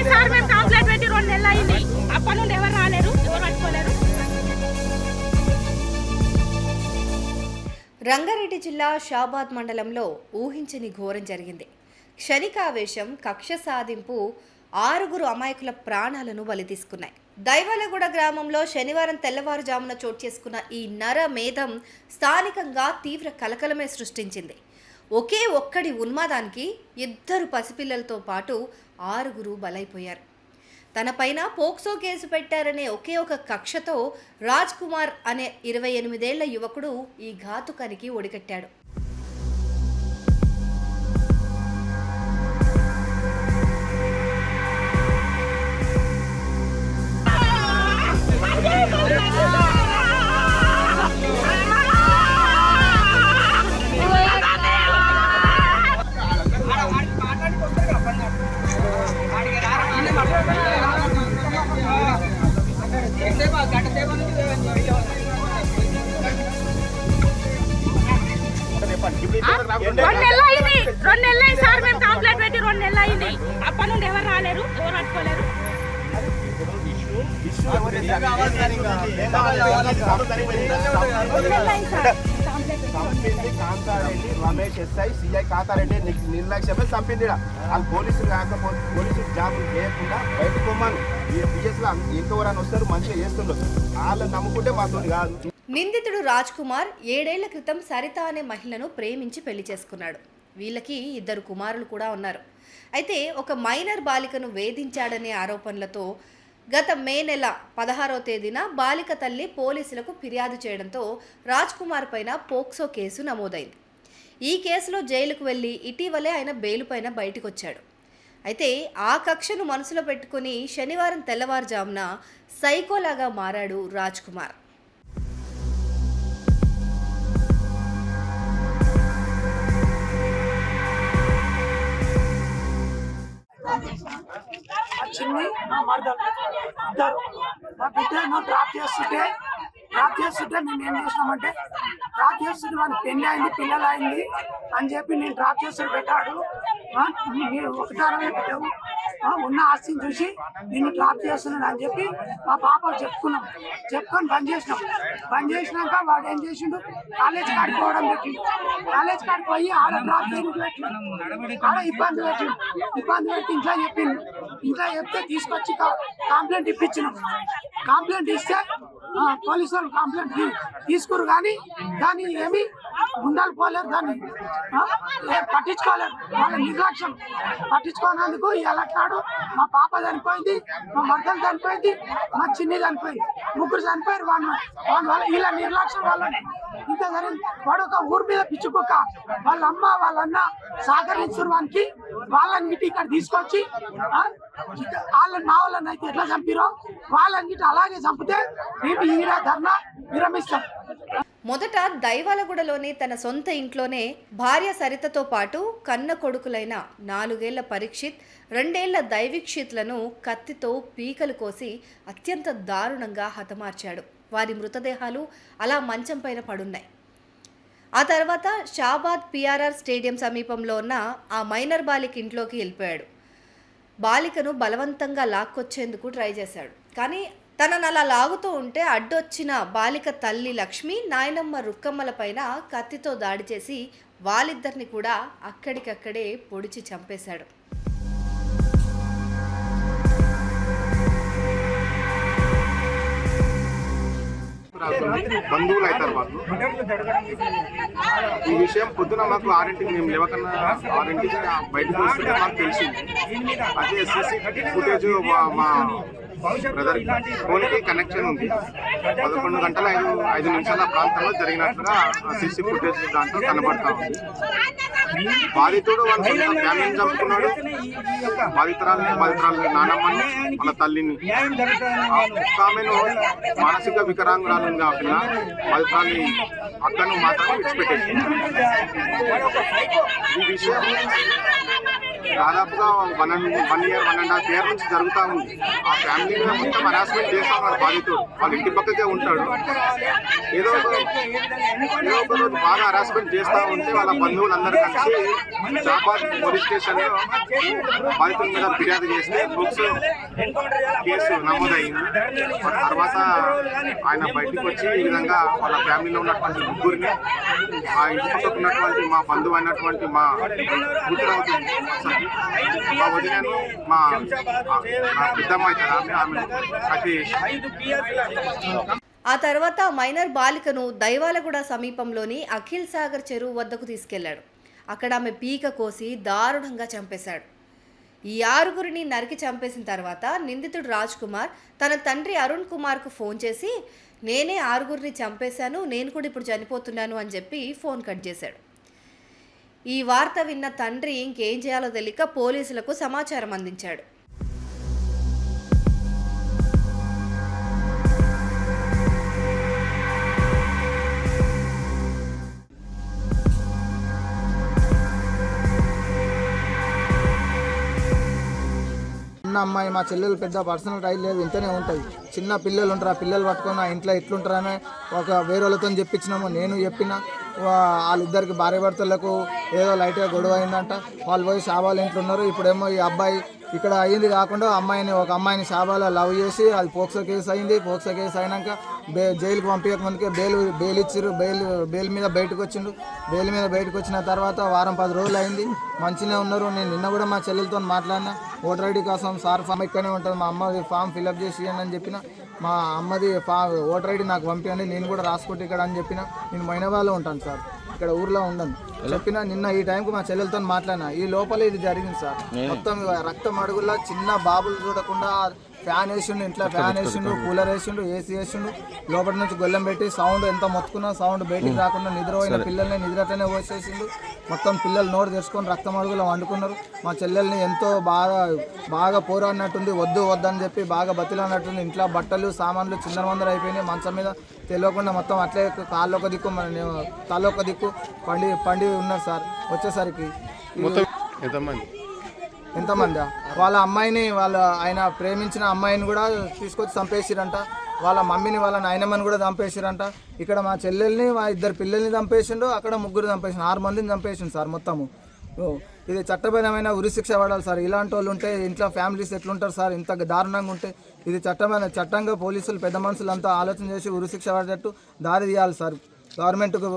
Sir మేము complaint పెట్టి 2 నెలలు అయింది. అప్పటి నుండి ఎవరు రాలేరు, ఎవరు పట్టుకోలేరు. రంగారెడ్డి జిల్లా షాబాద్ మండలంలో ఊహించని ఘోరం జరిగింది. క్షణికావేశం, కక్ష సాధింపు 6 అమాయకుల ప్రాణాలను బలి తీసుకున్నాయి. దైవాలగూడ గ్రామంలో శనివారం తెల్లవారుజామున చోటు చేసుకున్న ఈ నరమేధం స్థానికంగా తీవ్ర కలకలమే సృష్టించింది. ఒకే ఒక్కడి ఉన్మాదానికి 2 పసిపిల్లలతో పాటు 6 బలైపోయారు. తనపైన పోక్సో కేసు పెట్టారనే ఒకే ఒక కక్షతో రాజ్ కుమార్ అనే 28 ఏళ్ల యువకుడు ఈ ఘాతుకానికి ఒడిగట్టాడు. రెండు నెలలు సార్ మేము కంప్లైంట్ పెట్టి 2 నెలలు అయింది. అప్పటి నుండి ఎవరు రాలేరు, ఎవరు పట్టుకోలేరు. రమేష్ ఎస్ఐ సిఐ కాతారెడ్డి నిర్లక్ష్యమే చంపింది. వాళ్ళు పోలీసులు కాకపోతే పోలీసులు జాబులు చేయకుండా బయటకు పొమ్మను. బిఎస్లో ఎంతవరకు వస్తారు, మంచిగా చేస్తుండొచ్చు. వాళ్ళని నమ్ముకుంటే మాతో కాదు. నిందితుడు రాజ్ కుమార్ 7 ఏళ్ల క్రితం సరిత అనే మహిళను ప్రేమించి పెళ్లి చేసుకున్నాడు. వీళ్ళకి 2 కుమారులు కూడా ఉన్నారు. అయితే ఒక మైనర్ బాలికను వేధించాడనే ఆరోపణలతో గత మే నెల 16వ తేదీన బాలిక తల్లి పోలీసులకు ఫిర్యాదు చేయడంతో రాజ్ కుమార్ పైన పోక్సో కేసు నమోదైంది. ఈ కేసులో జైలుకు వెళ్ళి ఇటీవలే ఆయన బెయిల్ పైన బయటకు వచ్చాడు. అయితే ఆ కక్షను మనసులో పెట్టుకుని శనివారం తెల్లవారుజామున సైకోలాగా మారాడు రాజ్ కుమార్. చిన్ని మా మరదలు ఇద్దరు మా బిడ్డను డ్రాప్ చేస్తుంటే మేము ఏం చేసినామంటే డ్రాప్ చేస్తుంటే మనకి పెళ్లి అయింది, పిల్లలు అయింది అని చెప్పి నేను డ్రాప్ చేస్తూ పెట్టాడు. మీరు ఒకటారమే పెట్టావు, ఉన్న ఆస్తిని చూసి నేను డ్రాప్ చేస్తున్నాను అని చెప్పి మా పాపకు చెప్పుకొని బంద్ చేసినాక వాడు ఏం చేసిండు, కాలేజ్ కాడికి పోవడం పెట్టిండు. కాలేజ్ కాడికి పోయి ఆడ డ్రాప్ చేయడానికి పెట్టిండు. ఆడ ఇబ్బంది పెట్టి ఇంట్లో చెప్తే తీసుకొచ్చి కంప్లైంట్ ఇప్పించినాం. కంప్లైంట్ ఇస్తే పోలీసు వాళ్ళు కంప్లైంట్ తీసుకురు, కానీ దాన్ని ఏమి ముందలు పోలేరు, దాన్ని పట్టించుకోలేరు. వాళ్ళ నిర్లక్ష్యం పట్టించుకోనందుకు ఎలాంటాడు మా పాప చనిపోయింది, మా మర్దలు చనిపోయింది, మా చిన్ని చనిపోయింది, 3 చనిపోయారు. వాళ్ళ వీళ్ళ నిర్లక్ష్యం వల్లనే ఇంత జరిగింది. వాడు ఒక ఊరి మీద పిచ్చుకుక్క, వాళ్ళ అమ్మ వాళ్ళ అన్న సహకరించురు వానికి. వాళ్ళని గిట్టి ఇక్కడ తీసుకొచ్చి వాళ్ళని మా వాళ్ళని అయితే ఎట్లా చంపిరో వాళ్ళని గిట్టి అలాగే చంపితే మేము ఈ ధర్నా విరమిస్తాం. మొదట దైవాలగూడలోని తన సొంత ఇంట్లోనే భార్య సరితతో పాటు కన్న కొడుకులైన 4 ఏళ్ల పరీక్షిత్, 2 ఏళ్ల దైవీక్షిత్లను కత్తితో పీకలు కోసి అత్యంత దారుణంగా హతమార్చాడు. వారి మృతదేహాలు అలా మంచం పైన పడున్నాయి. ఆ తర్వాత షాబాద్ పిఆర్ఆర్ స్టేడియం సమీపంలో ఉన్న ఆ మైనర్ బాలిక ఇంట్లోకి వెళ్ళిపోయాడు. బాలికను బలవంతంగా లాక్కొచ్చేందుకు ట్రై చేశాడు. కానీ తనను అలా లాగుతూ ఉంటే అడ్డొచ్చిన బాలిక తల్లి లక్ష్మి, నాయనమ్మ రుక్కమ్మల పైన కత్తితో దాడి చేసి వాళ్ళిద్దరిని కూడా అక్కడికక్కడే పొడిచి చంపేశాడు. బంధువులు అవుతారు వాళ్ళు. ఈ విషయం పొద్దున మాకు 6ంటికి మేము లేవకన్నా 6ంటికి బయటకు వస్తే మాకు తెలిసింది. అదే సీసీ ఫుటేజ్ మా బ్రదర్ ఫోన్కి కనెక్షన్ ఉంది. 11 గంటల 5 నిమిషాల ప్రాంతంలో జరిగినట్లుగా సీసీ ఫుటేజ్ దాంట్లో కనబడతా ఉంది. బాధితుడు వాళ్ళ సొంత ఫ్యామిలీని చంపుకున్నాడు. బాధితురాలని నానమ్మని, వాళ్ళ తల్లిని. ఆమెను మానసిక వికరాంగురాలు కాకుండా బాధితురాలి అక్కను మాత్రం విడిచిపెట్టేసి ఈ విషయం దాదాపుగా 1.5 year నుంచి జరుగుతూ ఉంది. ఆ ఫ్యామిలీ మీద మొత్తం హరాస్మెంట్ చేస్తా ఉన్నారు బాధితుడు. వాళ్ళ ఇంటి పక్కకే ఉంటాడు. ఏదో ఒక రోజు బాగా హరాస్మెంట్ చేస్తూ ఉంటే వాళ్ళ బంధువులందరూ కలిసి షాబాద్ పోలీస్ స్టేషన్లో బాధితుల మీద ఫిర్యాదు చేస్తే బుక్స్ కేసు నమోదైంది. తర్వాత ఆయన బయటకు వచ్చి ఈ విధంగా వాళ్ళ ఫ్యామిలీలో ఉన్నటువంటి ముగ్గురిని, ఆ ఇంటి పక్కకు ఉన్నటువంటి మా బంధువు అయినటువంటి మా కూతురు అవుతుంది మా వదినను, మా పెద్దమ్మ అవుతారు ఆమె అతి. ఆ తర్వాత మైనర్ బాలికను దైవాలగూడ సమీపంలోని అఖిల్ సాగర్ చెరువు వద్దకు తీసుకెళ్లాడు. అక్కడ ఆమె పీక కోసి దారుణంగా చంపేశాడు. ఈ 6గురిని నరికి చంపేసిన తర్వాత నిందితుడు రాజ్ కుమార్ తన తండ్రి అరుణ్ కుమార్కు ఫోన్ చేసి, నేనే 6గురిని చంపేశాను, నేను కూడా ఇప్పుడు చనిపోతున్నాను అని చెప్పి ఫోన్ కట్ చేశాడు. ఈ వార్త విన్న తండ్రి ఇంకేం చేయాలో తెలియక పోలీసులకు సమాచారం అందించాడు. చిన్న అమ్మాయి, మా చెల్లెలు పెద్ద పర్సనల్ రైలు లేదు, ఇంతనే ఉంటుంది. చిన్న పిల్లలు ఉంటారు, ఆ పిల్లలు పట్టుకొని ఆ ఇంట్లో ఎట్లుంటారని వేరే వాళ్ళతో చెప్పించినాము. నేను చెప్పిన వాళ్ళిద్దరికి భార్య భర్తలకు ఏదో లైట్గా గొడవ అయిందంట. వాళ్ళు పోయి షాబాల ఇంట్లో ఉన్నారు. ఇప్పుడేమో ఈ అబ్బాయి ఇక్కడ అయ్యింది కాకుండా ఒక అమ్మాయిని షాబాలో లవ్ చేసి అది పోక్సో కేసు అయింది. పోక్సో కేసు అయినాక జైలుకి పంపించక ముందుకే బెయిల్ ఇచ్చారు. బెయిల్ మీద బయటకు వచ్చిండు. బెయిల్ మీద బయటకు వచ్చిన తర్వాత 10 రోజులు అయింది. మంచిగానే ఉన్నారు. నేను నిన్న కూడా మా చెల్లెలతో మాట్లాడినా. ఓటర్ ఐడి కోసం సార్ ఫామ్ ఇక్కడనే ఉంటుంది, మా అమ్మది ఫామ్ ఫిల్అప్ చేసి అని చెప్పిన. మా అమ్మది ఓటర్ ఐడి నాకు పంపించండి, నేను కూడా రాసుకుంటే ఇక్కడ అని చెప్పిన. నేను మైనవాలో ఉంటాను సార్, ఇక్కడ ఊర్లో ఉండను చెప్పిన. నిన్న ఈ టైంకి మా చెల్లెలతో మాట్లాడినా. ఈ లోపల ఇది జరిగింది సార్. మొత్తం రక్తం అడుగుల్లో చిన్న బాబులు చూడకుండా ఫ్యాన్ వేసిండు, ఇంట్లో ఫ్యాన్ వేసిండు, కూలర్ వేసిండు, ఏసీ వేసిండు. లోపల నుంచి గొల్లెం పెట్టి సౌండ్ ఎంత మొత్తుకున్నా సౌండ్ బయటికి రాకుండా నిద్రపోయిన పిల్లల్ని నిద్రతోనే పోసేసిండు. మొత్తం పిల్లలు నోరు తెరుచుకొని రక్తం అడుగులో వండుకున్నారు. మా చెల్లెల్ని ఎంతో బాగా పోరాడినట్టుంది. వద్దు వద్దని చెప్పి బాగా బతిలాడినట్టుంది. ఇంట్లో బట్టలు సామాన్లు చిందరవందర అయిపోయినాయి. మంచం మీద తెలియకుండా మొత్తం అట్లే కాళ్ళు ఒక దిక్కు తల ఒక దిక్కు పండి ఉన్నారు సార్. వచ్చేసరికి ఎంతమంది వాళ్ళ అమ్మాయిని ఆయన ప్రేమించిన అమ్మాయిని కూడా తీసుకొచ్చి చంపేసిరంట. వాళ్ళ మమ్మీని వాళ్ళ నాయనమ్మని కూడా చంపేసిరంట. ఇక్కడ మా చెల్లెల్ని, మా 2 పిల్లల్ని చంపేసిండు. అక్కడ 3 చంపేసిండు. 6 మందిని చంపేసిండు సార్ మొత్తము. ఇది చట్టపరమైన ఉరిశిక్ష పడాలి సార్. ఇలాంటి వాళ్ళు ఉంటే ఇంట్లో ఫ్యామిలీస్ ఎట్లుంటారు సార్? ఇంత దారుణంగా ఉంటే ఇది చట్టంగా పోలీసులు పెద్ద మనుషులు అంతా ఆలోచన చేసి ఉరిశిక్ష పడేటట్టు దారి తీయాలి సార్. గవర్నమెంట్కు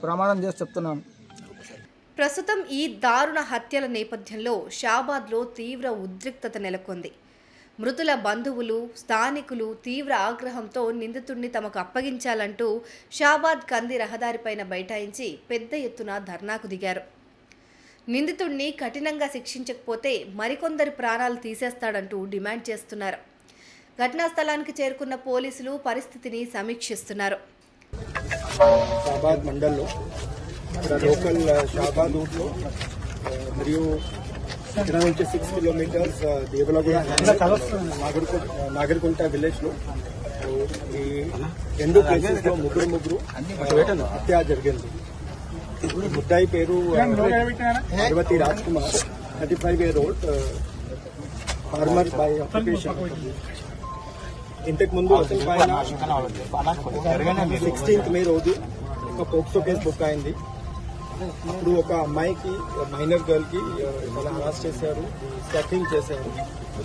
ప్రమాణం చేసి చెప్తున్నాను. ప్రస్తుతం ఈ దారుణ హత్యల నేపథ్యంలో షాబాద్లో తీవ్ర ఉద్రిక్తత నెలకొంది. మృతుల బంధువులు, స్థానికులు తీవ్ర ఆగ్రహంతో నిందితుడిని తమకు అప్పగించాలంటూ షాబాద్ కంది రహదారిపైన బైఠాయించి పెద్ద ఎత్తున ధర్నాకు దిగారు. నిందితుడిని కఠినంగా శిక్షించకపోతే మరికొందరి ప్రాణాలు తీసేస్తాడంటూ డిమాండ్ చేస్తున్నారు. ఘటనా స్థలానికి చేరుకున్న పోలీసులు పరిస్థితిని సమీక్షిస్తున్నారు. షాబాద్ మండల్లో లోకల్ షాబాద్ రూట్లో మరియు ఇక్కడ నుంచి 6 కిలోమీటర్స్ దేవలగూడ నాగరికుంట విలేజ్లో ఈ 2 ప్లేసెస్లో ముగ్గురు హత్య జరిగింది. ముద్దాయి పేరు Parvathi Raj Kumar, 35 year old, farmer by occupation. ఇంతకు ముందు అతని పైన 16th May రోజు ఒక పోక్సో కేసు బుక్ అయింది. అప్పుడు ఒక అమ్మాయికి, మైనర్ గర్ల్ కి ఇలా అరెస్ట్ చేశారు, స్టాకింగ్ చేశారు.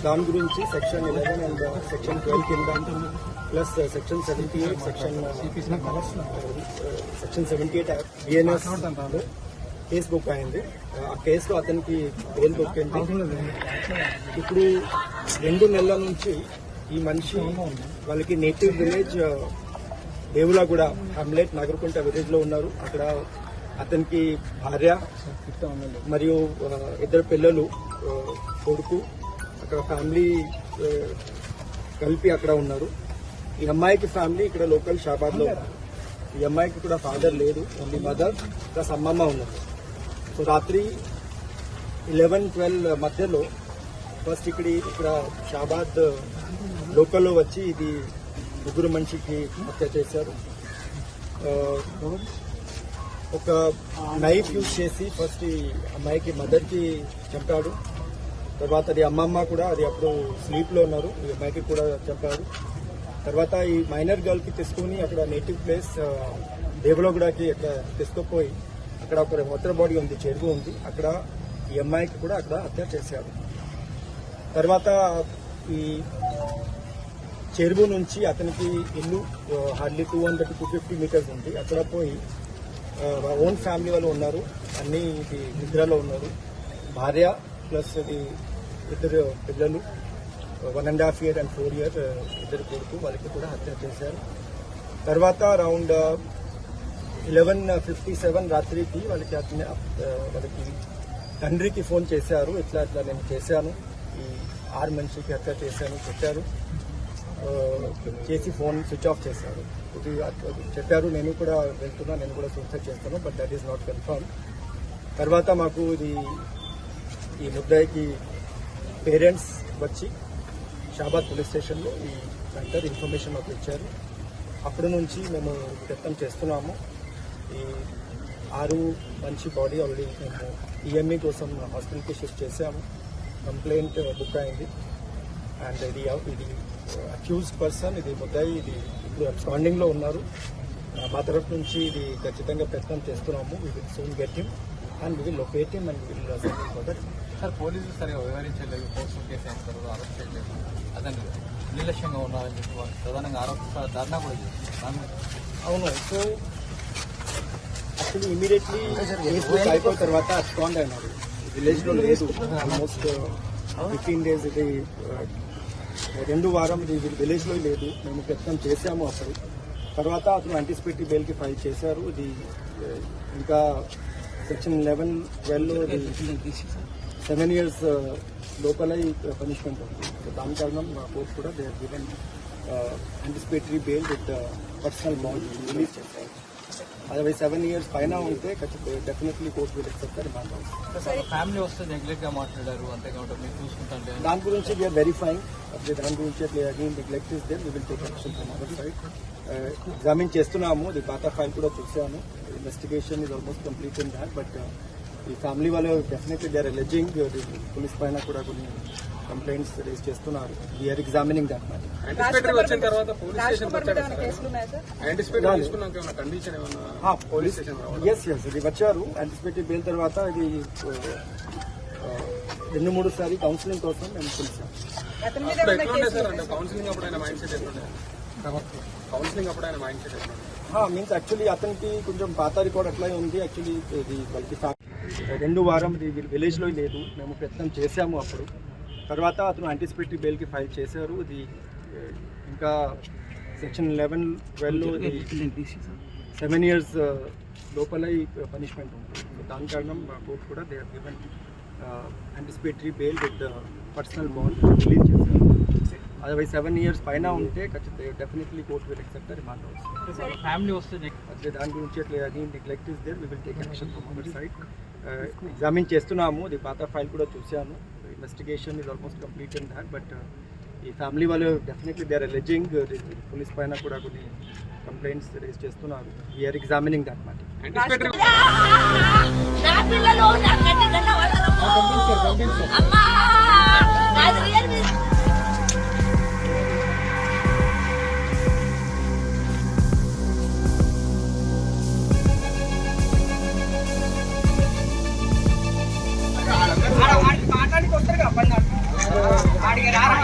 దాని గురించి సెక్షన్ 11 అండ్ సెక్షన్ 12 కింద plus section 78 section 78 BNS case book అయింది. ఆ కేసులో అతనికి బెయిల్ దొరికింది. ఇప్పుడు 2 నెలల నుంచి ఈ మనిషి వాళ్ళకి నేటివ్ విలేజ్ దేవులగూడ హమ్లెట్ నాగరికుంట విలేజ్ లో ఉన్నారు. అక్కడ అతనికి భార్య మరియు 2 పిల్లలు, కొడుకు, అక్కడ ఫ్యామిలీ కలిపి అక్కడ ఉన్నారు. ఈ అమ్మాయికి ఫ్యామిలీ ఇక్కడ లోకల్ షాబాద్ లో. ఈ అమ్మాయికి కూడా ఫాదర్ లేదు, ఓన్లీ మదర్ ప్లస్ అమ్మమ్మ ఉన్నారు. సో రాత్రి 11-12 మధ్యలో ఫస్ట్ ఇక్కడ షాబాద్ లోకల్లో వచ్చి ఇది 3 మనిషికి హత్య చేశారు. ఒక నైఫ్ యూజ్ చేసి ఫస్ట్ ఈ అమ్మాయికి మదర్కి చంపాడు. తర్వాత అది అమ్మమ్మ కూడా అది అప్పుడు స్లీప్లో ఉన్నారు, ఈ అమ్మాయికి కూడా చంపాడు. తర్వాత ఈ మైనర్ గర్ల్కి తీసుకుని అక్కడ నేటివ్ ప్లేస్ దేవలోగూడకి అక్కడ తీసుకుపోయి అక్కడ ఒక వాటర్ బాడీ ఉంది, చెరువు ఉంది, అక్కడ ఈ అమ్మాయికి కూడా అక్కడ హత్య చేశాడు. తర్వాత ఈ చెరువు నుంచి అతనికి ఇల్లు హార్డ్లీ 200-250 మీటర్స్ ఉంది. అక్కడ పోయి ఓన్ ఫ్యామిలీ వాళ్ళు ఉన్నారు, అన్ని ఇది నిద్రలో ఉన్నారు. భార్య ప్లస్ ఇది ఇద్దరు పిల్లలు 1.5 year and 4 year ఇద్దరు కొడుకు, వాళ్ళకి కూడా హత్య చేశారు. తర్వాత అరౌండ్ 11:57 రాత్రికి వాళ్ళకి తండ్రికి ఫోన్ చేశారు, ఇట్లా నేను చేశాను, ఈ 6 మనిషికి హత్య చేశాను చెప్పారు. చేసి ఫోన్ స్విచ్ ఆఫ్ చేశారు. ఇది చెప్పారు, నేను కూడా వెళ్తున్నా, నేను కూడా సూసైడ్ చేస్తాను, but that is not confirm. తర్వాత మాకు ఇది ఈ ముద్దాయికి పేరెంట్స్ వచ్చి షాబాద్ పోలీస్ స్టేషన్లో ఈ సెంటర్ ఇన్ఫర్మేషన్ మాకు ఇచ్చారు. అప్పటి నుంచి మేము ప్రయత్నం చేస్తున్నాము. ఈ 6 మనిషి బాడీ ఆల్రెడీ మేము ఈఎంఈ కోసం హాస్పిటల్కి షిఫ్ట్ చేసాము. కంప్లైంట్ బుక్ అయింది. అండ్ ఇది అక్యూజ్డ్ పర్సన్, ఇది ముద్దాయి, ఇది ఇప్పుడు అబ్స్కాండింగ్లో ఉన్నారు. మా తరఫు నుంచి ఇది ఖచ్చితంగా ప్రయత్నం చేస్తున్నాము. We will soon get him and we will locate him and we will assembly for that. Sir పోలీసులు సరిగా వివరించలేదు, పోస్టు కేసు అయిన తర్వాత అరెస్ట్ చేయలేదు, అతను నిర్లక్ష్యంగా ఉన్నారని చెప్పి వాళ్ళు ప్రధానంగా ఆరోపిస్తారు, ధర్నా కూడా చేస్తారు. అవును. సో యాక్చువల్లీ ఇమీడియట్లీ కేసు అయిపోయిన తర్వాత అబ్స్కాండ్ అయినారు. విలేజ్లో లేదు, ఆల్మోస్ట్ 15 days ఇది 2 వారం ఇది విలేజ్లో లేదు. మేము ప్రయత్నం చేశాము అప్పుడు. తర్వాత అతను యాంటిసిపేటరీ బెయిల్కి ఫైల్ చేశారు. ఇది ఇంకా సెక్షన్ 11-12లో 7 years లోపల ఈ పనిష్మెంట్ ఉంది. సో దాని కారణం మా కోర్టు కూడా they are given anticipatory bail with personal bond release చేశారు. అదే 7 years పైన ఉంటే definitely court will accept remand. Family వస్తే నెగ్లెక్ట్ గా మాట్లాడారు, అంతేకాకుండా మీరు చూసుకుంటే దాని గురించి వీఆర్ వెరిఫైయింగ్. దాని గురించి again neglect is there, we will take action from our side. Examine చేస్తున్నాము. ఇది పాత ఫైల్ కూడా చూసాము. Investigation is almost complete in that. But ఈ ఫ్యామిలీ వాళ్ళు definitely they are alleging. Police పైన కూడా కొన్ని కంప్లైంట్స్ రేజ్ చేస్తున్నారు. We are examining that matter. వచ్చిన తర్వాత పోలీస్ ఎస్ ఇది వచ్చారు. యాంటిసిపేటరీ బెయిల్ తర్వాత ఇది 2-3 సారి కౌన్సిలింగ్ కోసం మేము పిలిచాం. మీన్స్ యాక్చువల్లీ అతనికి కొంచెం పాత రికార్డ్ అట్లా ఉంది. యాక్చువల్లీ ఇది వాళ్ళకి 2 వారం ఇది విలేజ్లో లేదు. మేము ప్రయత్నం చేశాము అప్పుడు. తర్వాత అతను యాంటిసిపేటరీ బెయిల్కి ఫైల్ చేశారు. ఇది ఇంకా సెక్షన్ 11-12లో 7 years లోపల ఈ పనిష్మెంట్ ఉంది. సో దాని కారణం మా కోర్టు కూడా they are given anticipatory bail with personal bond release చేశారు. అదే 7 years పైన ఉంటే ఖచ్చితంగా definitely court will accept remand అవుతుంది. ఫ్యామిలీ వస్తే అదే దాని గురించి అట్లా again neglect is there, we will take action from our side. Examine చేస్తున్నాము. ఇది పాత ఫైల్ కూడా చూసాము. Investigation is almost complete in that. But ఈ ఫ్యామిలీ వాళ్ళు definitely they are alleging. Police పైన కూడా కొన్ని కంప్లైంట్స్ రేజ్ చేస్తున్నారు. We are examining that matter. నా పిల్లలు నా గడ్డన్న వాళ్ళ అమ్మా నాది రియల్ మీ మాట్లాడికి వస్తారు కదా పని ఆడికి రారా